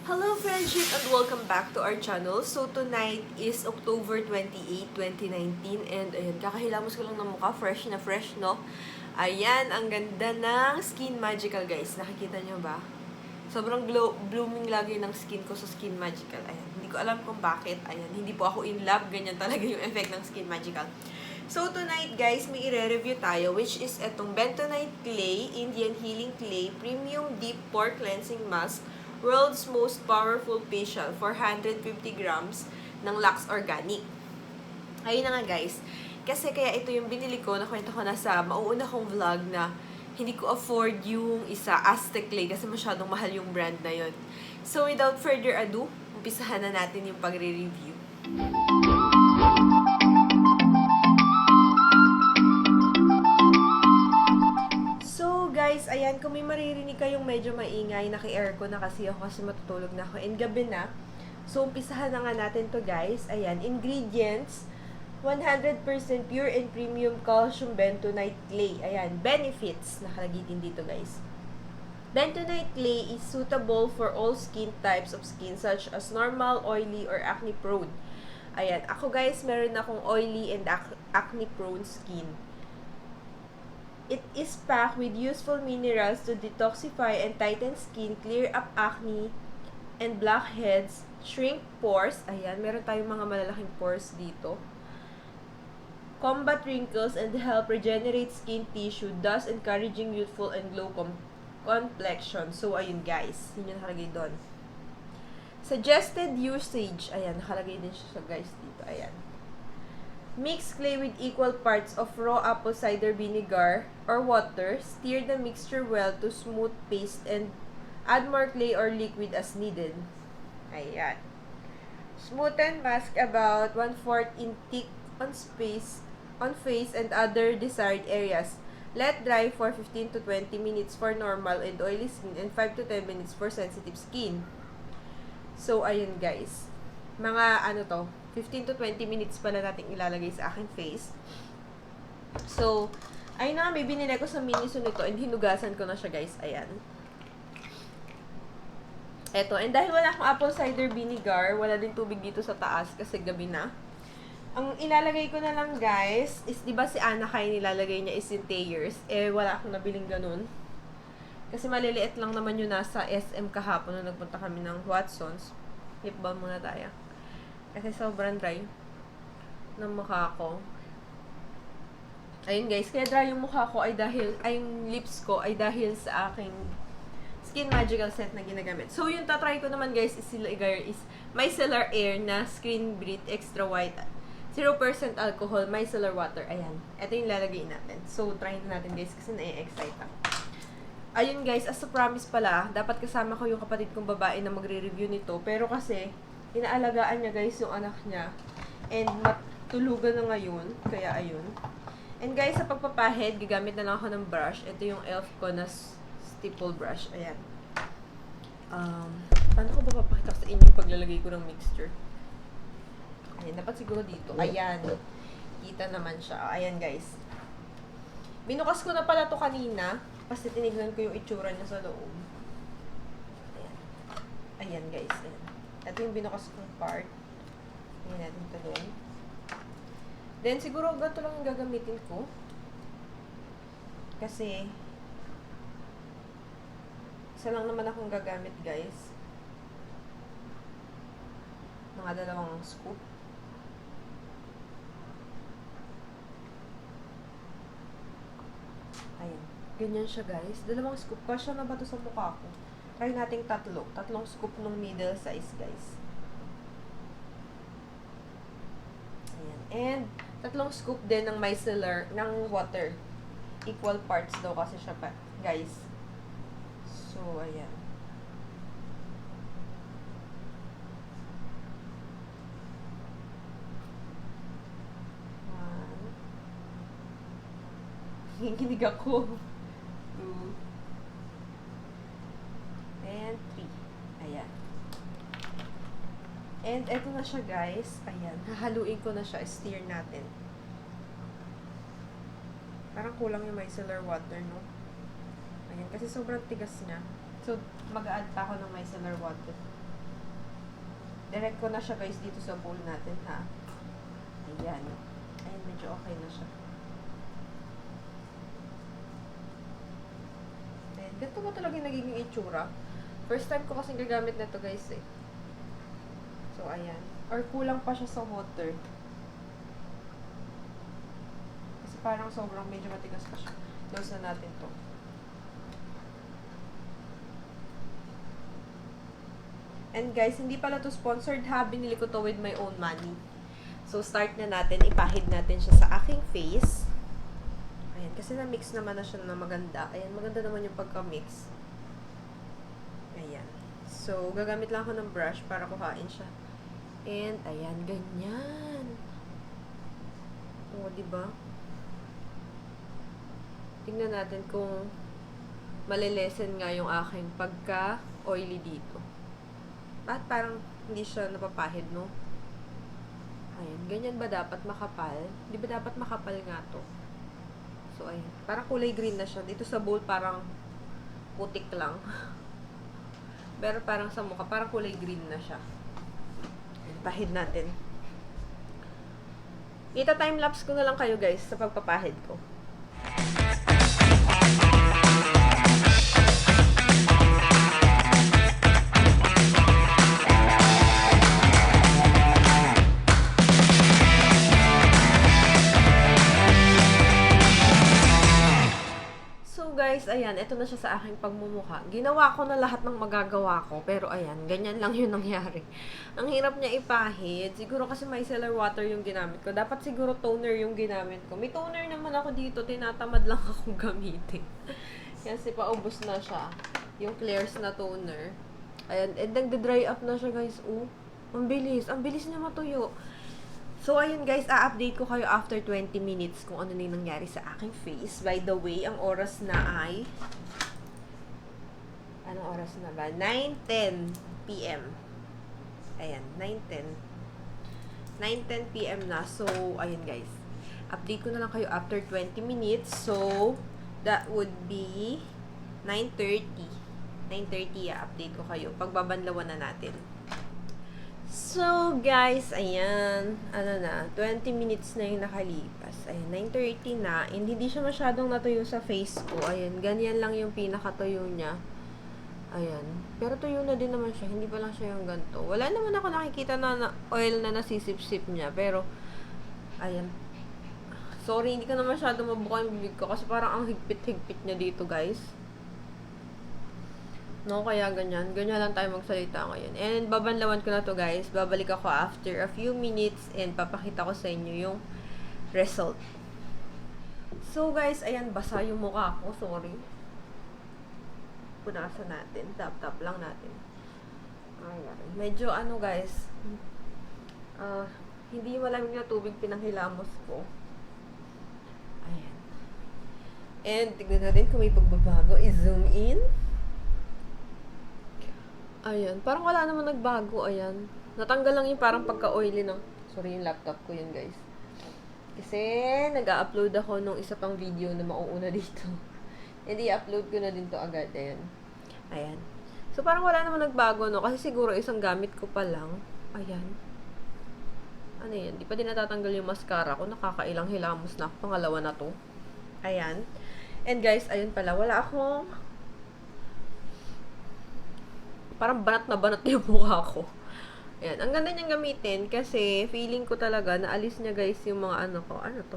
Hello friendship and welcome back to our channel. So tonight is October 28, 2019 and ayan, kakahilamos ko lang ng mukha, fresh na fresh, no? Ayan, ang ganda ng Skin Magical, guys. Nakikita nyo ba? Sobrang blooming lagi ng skin ko sa Skin Magical. Ayan, hindi ko alam kung bakit. Ayan, hindi po ako in love. Ganyan talaga yung effect ng Skin Magical. So tonight, guys, may i-review tayo which is etong Bentonite Clay, Indian Healing Clay, Premium Deep Pore Cleansing Mask, World's Most Powerful Facial, 450 grams ng Luxe Organic. Ayun na nga guys, kasi kaya ito yung binili ko, nakwento ko na sa mauuna kong vlog na hindi ko afford yung isa, Aztec Clay, kasi masyadong mahal yung brand na yun. So without further ado, umpisahan na natin yung pagre-review. Guys, ayan, kung may maririnig kayong medyo maingay, naki-aircon na kasi ako kasi matutulog na ako and gabi na. So, umpisahan na nga natin to guys. Ayan, ingredients, 100% pure and premium calcium bentonite clay. Ayan, benefits, nakalagay din dito guys. Bentonite clay is suitable for all skin types of skin such as normal, oily, or acne prone. Ayan, ako guys, meron akong oily and acne prone skin. It is packed with useful minerals to detoxify and tighten skin, clear up acne and blackheads, shrink pores. Ayan, meron tayong mga malalaking pores dito. Combat wrinkles and help regenerate skin tissue, thus encouraging youthful and glow complexion. So, ayun guys. Yun yung nakalagay doon. Suggested usage. Ayan, nakalagay din siya guys dito. Ayan. Mix clay with equal parts of raw apple cider vinegar or water. Stir the mixture well to smooth paste and add more clay or liquid as needed. Ayan. Smoothen mask about 1/4 in thick on face and other desired areas. Let dry for 15 to 20 minutes for normal and oily skin and 5 to 10 minutes for sensitive skin. So, ayun guys. Mga 15 to 20 minutes pala natin ilalagay sa aking face. So, ayun na, may binili ko sa Miniso nito and hinugasan ko na siya guys. Ayan. Eto, and dahil wala akong apple cider vinegar, wala din tubig dito sa taas kasi gabi na. Ang ilalagay ko na lang guys is, di ba si Anna kaya nilalagay niya is centayers? Eh, wala akong nabiling ganun. Kasi maliliit lang naman yun nasa SM kahapon nung nagpunta kami ng Watsons. Lip balm muna tayo. Kasi sobrang dry ng mukha ko. Ayun guys, kaya dry yung mukha ko ay yung lips ko ay dahil sa aking Skin Magical set na ginagamit. So, yung tatry ko naman guys is MICELLAR Air na Screen Breathe Extra White 0% alcohol micellar water. Ayan. Ito yung lalagay natin. So, try na natin guys kasi na-excite ako. Ayun guys, as a promise pala, dapat kasama ko yung kapatid kong babae na magre-review nito. Pero kasi, inaalagaan niya guys yung anak niya. And matulugan na ngayon. Kaya ayun. And guys, sa pagpapahid, gagamit na lang ako ng brush. Ito yung e.l.f. ko na stipple brush. Ayan. Paano ko ba papakita sa inyo yung paglalagay ko ng mixture? Ayan, dapat siguro dito. Ayan. Kita naman siya. Ayan guys. Binukas ko na pala to kanina. Kasi tinignan ko yung itsura niya sa loob. Ayan. Ayan guys. Ayan. Ito yung binukas kong part. Tingnan natin ito doon. Then, siguro ganito lang yung gagamitin ko. Kasi, isa lang naman akong gagamit, guys. Mga 2 scoop. Ayan. Ganyan siya, guys. 2 scoop. Kasya na ba ito sa mukha ko? Try nating 3 scoop ng middle size, guys. Ayan. And, 3 scoop din ng micellar, ng water. Equal parts daw kasi siya pa, guys. So, ayan. Kinig ako. 2. And 3. Ayan. And eto na siya guys. Ayan. Hahaluin ko na siya. Stir natin. Parang kulang yung micellar water, no? Ayan. Kasi sobrang tigas niya. So, mag-add pa ako ng micellar water. direct ko na siya guys dito sa bowl natin, ha. Ayan. Ayan, medyo okay na siya. Ayan, ganito ko talaga yung nagiging itsura. First time ko kasi gagamit na to guys eh. So, ayan. Or kulang pa siya sa water. Kasi parang sobrang medyo matigas pa siya. Close na natin to. And guys, hindi pala to sponsored ha. Binili ko to with my own money. So, start na natin. Ipahid natin siya sa aking face. Ayan. Kasi na-mix naman na siya na maganda. Ayan. Maganda naman yung pagka-mix. Ayan. So, gagamit lang ako ng brush para kuhain siya. And, ayan. Ganyan. O, diba? Tingnan natin kung malilesen nga yung aking pagka-oily dito. At parang hindi siya napapahid, no? Ayan. Ganyan ba dapat makapal? Di ba dapat makapal nga to? So, ayan. Parang kulay green na siya. Dito sa bowl, parang putik lang. Pero parang sa mukha, parang kulay green na siya. Ayan. Pahid natin. Ita-timelapse ko na lang kayo, guys, sa pagpapahid ko. Guys, ayan, ito na siya sa aking pagmumukha. Ginawa ko na lahat ng magagawa ko, pero ayan, ganyan lang yun nangyari. Ang hirap niya ipahid. Siguro kasi micellar water yung ginamit ko. Dapat siguro toner yung ginamit ko. May toner naman ako dito, tinatamad lang akong gamitin. Kasi paubos na siya. Yung Claire's na toner. Ayan, and nagde-dry up na siya, guys. Oh, ang bilis. Ang bilis niya matuyo. So, ayun guys, a-update ko kayo after 20 minutes kung ano na yung nangyari sa aking face. By the way, ang oras na ay... Anong oras na ba? 9:10 p.m. Ayan, 9:10. 9:10 p.m. na. So, ayun guys. Update ko na lang kayo after 20 minutes. So, that would be 9:30. 9:30, update ko kayo. Pagbabanlawan na natin. So, guys, ayan, ano na, 20 minutes na yung nakalipas. Ayan, 9:30 na, and hindi siya masyadong natuyo sa face ko. Ayan, ganyan lang yung pinakatuyo niya. Ayan, pero tuyo na din naman siya, hindi pa lang siya yung ganito. Wala naman ako nakikita na oil na nasisip-sip niya, pero, ayan. Sorry, hindi ko na masyadong mabuka yung bibig ko, kasi parang ang higpit-higpit niya dito, guys. No, kaya ganyan. Ganyan lang tayo magsalita ngayon. And babanlawan ko na to guys. Babalik ako after a few minutes and papakita ko sa inyo yung result. So guys, ayan, basa yung mukha ko. Sorry. Punasan natin. Tap-tap lang natin. Ayan. Medyo ano guys, hindi malamig na tubig pinanghilamos ko. Ayan. And tignan natin kung may pagbabago. I-zoom in. Ayan. Parang wala naman nagbago. Ayan. Natanggal lang yung parang pagka-oily ng... Sorry, yung laptop ko yun, guys. Kasi, nag-upload ako nung isa pang video na mauuna dito. Hindi, upload ko na din to agad. Ayan. Ayan. So, parang wala naman nagbago, no? Kasi siguro isang gamit ko pa lang. Ayan. Ano yan? Di pa din natatanggal yung mascara ko. Nakakailang hilamos na ako. Pangalawa na to. Ayan. And guys, ayun pala. Wala akong... Parang banat na banat yung mukha ko. Ayan. Ang ganda niyang gamitin kasi feeling ko talaga na alis niya guys yung mga ano ko. Ano to?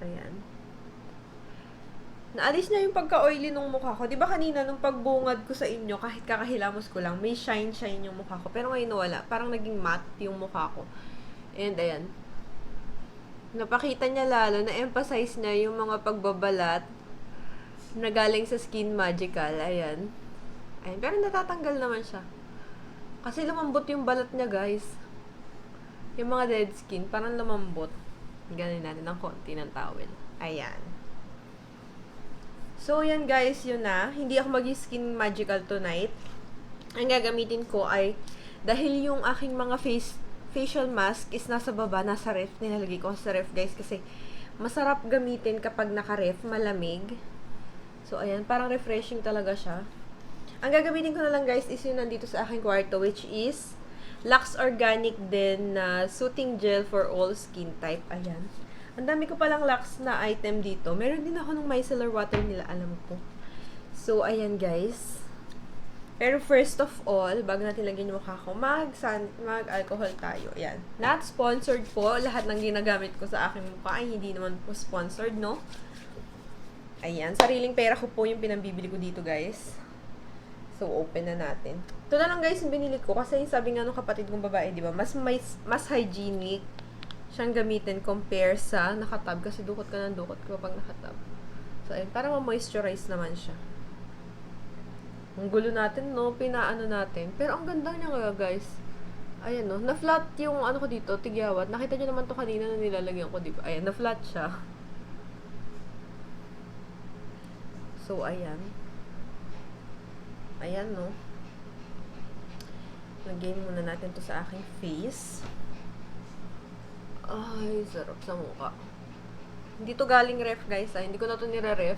Ayan. Naalis niya yung pagka-oily ng mukha ko. Diba kanina nung pagbungad ko sa inyo, kahit kakahilamos ko lang, may shine-shine yung mukha ko. Pero ngayon wala. Parang naging matte yung mukha ko. And ayan. Napakita niya lalo, na-emphasize niya yung mga pagbabalat na galing sa Skin Magical. Ayan. Ayun, pero natatanggal naman siya. Kasi lumambot yung balat niya, guys. Yung mga dead skin, parang lumambot. Ganin natin ng konti ng towel. Ayan. So, yan guys, yun na. Hindi ako mag-skin magical tonight. Ang gagamitin ko ay, dahil yung aking mga facial mask is nasa baba, nasa ref. Nilalagay ko sa ref, guys, kasi masarap gamitin kapag naka-ref, malamig. So, ayan, parang refreshing talaga siya. Ang gagamitin ko na lang guys is yung nandito sa aking kwarto, which is Luxe Organic din na Soothing Gel for all skin type. Ayan. Ang dami ko palang Luxe na item dito. Meron din ako ng micellar water nila, alam ko. So, ayan guys. Pero first of all, bago natin lagyan yung mukha ko, mag-alcohol tayo. Ayan. Not sponsored po. Lahat ng ginagamit ko sa aking mukha ay hindi naman po sponsored, no? Ayan. Sariling pera ko po yung pinambibili ko dito, guys. So, open na natin. Ito na lang guys yung binili ko kasi sabi nga nung kapatid kong babae, di ba, mas hygienic siyang gamitin compare sa nakatab kasi dukot ka ng dukot kapag nakatab. So, ayun, para ma-moisturize naman siya. Ang gulo natin, no? Pinaano natin. Pero ang ganda niya nga, guys. Ayan, no? Na-flat yung ano ko dito, tigyawat. Nakita nyo naman to kanina na nilalagyan ko, di ba? Ayan, na-flat siya. So, ayan. Ayan, no? Lagay muna natin to sa aking face. Ay, sarap sa mukha. Hindi to galing ref, guys. Hindi ko na to nire-ref.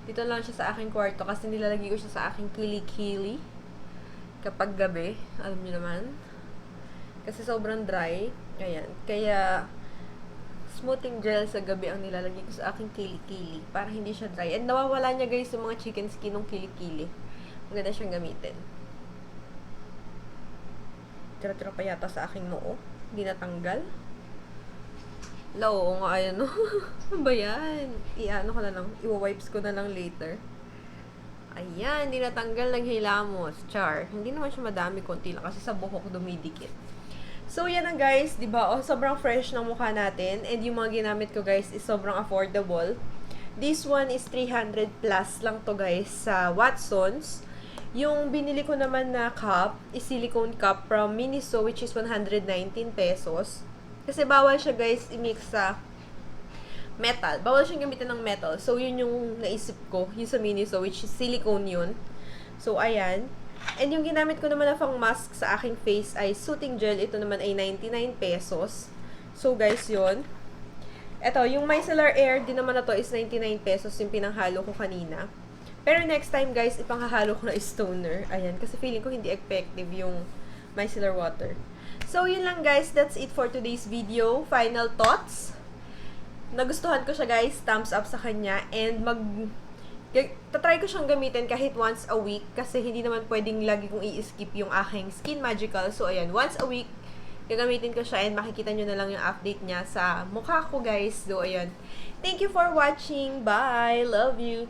Dito lang siya sa aking kwarto kasi nilalagay ko siya sa aking kilikili kapag gabi. Alam niyo naman. Kasi sobrang dry. Ayan. Kaya, smoothing gel sa gabi ang nilalagay ko sa aking kilikili para hindi siya dry. And nawawala niya, guys, yung mga chicken skin ng kilikili. Maganda siyang gamitin. Tira-tira pa yata sa aking noo. Hindi natanggal. Oo nga, ayan, no? Ano ba yan? I-ano ko na lang. I-wipes ko na lang later. Ayan, hindi natanggal, naghilamos. Char. Hindi naman siya madami, konti lang. Kasi sa buhok dumidikit. So, yan na guys. Diba? Oh, sobrang fresh ng mukha natin. And yung mga ginamit ko, guys, is sobrang affordable. This one is 300 plus lang to, guys, sa Watsons. Yung binili ko naman na cup is silicone cup from Miniso, which is 119 pesos. Kasi bawal siya, guys, i-mix sa metal. Bawal siyang gamitin ng metal. So, yun yung naisip ko. Yung sa Miniso, which is silicone yun. So, ayan. And yung ginamit ko naman na pang mask sa aking face ay soothing gel. Ito naman ay 99 pesos. So, guys, yun. Ito, yung micellar air din naman na to is 99 pesos yung pinanghalo ko kanina. Pero next time, guys, ipanghahalo ko na stoner. Ayan, kasi feeling ko hindi effective yung micellar water. So, yun lang, guys. That's it for today's video. Final thoughts. Nagustuhan ko siya, guys. Thumbs up sa kanya. And tatry ko siyang gamitin kahit once a week. Kasi hindi naman pwedeng lagi kong i-skip yung aking Skin Magical. So, ayan. Once a week, gagamitin ko siya. And makikita nyo na lang yung update niya sa mukha ko, guys. So, ayan. Thank you for watching. Bye! Love you!